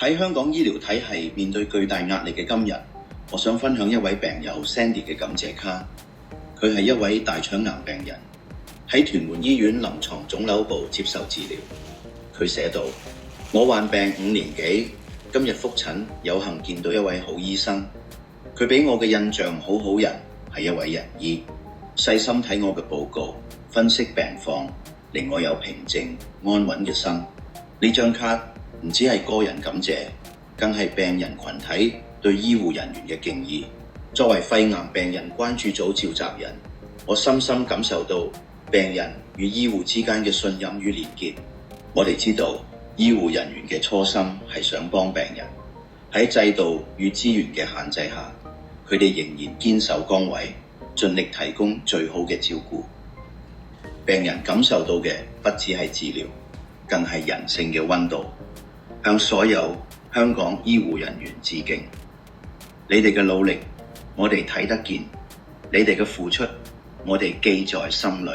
喺香港醫療體系面對巨大壓力嘅今日，我想分享一位病友 Sandy 嘅感謝卡。佢係一位大腸癌病人，喺屯門醫院臨床腫瘤部接受治療。佢寫道：我患病5年幾，今日覆診，有幸見到一位好醫生。佢俾我嘅印象好好人，係一位仁醫，細心睇我嘅報告，分析病況，令我有平靜安穩嘅心。呢張卡唔只係個人感謝，更係病人群體對醫護人員嘅敬意。作為肺癌病人關注組召集人，我深深感受到病人與醫護之間嘅信任與連結。我哋知道醫護人員嘅初心係想幫病人，喺制度與資源嘅限制下，佢哋仍然堅守崗位，盡力提供最好嘅照顧。病人感受到嘅不只係治療，更係人性嘅溫度。向所有香港醫護人員致敬，你哋嘅努力我哋睇得見，你哋嘅付出我哋記在心裏。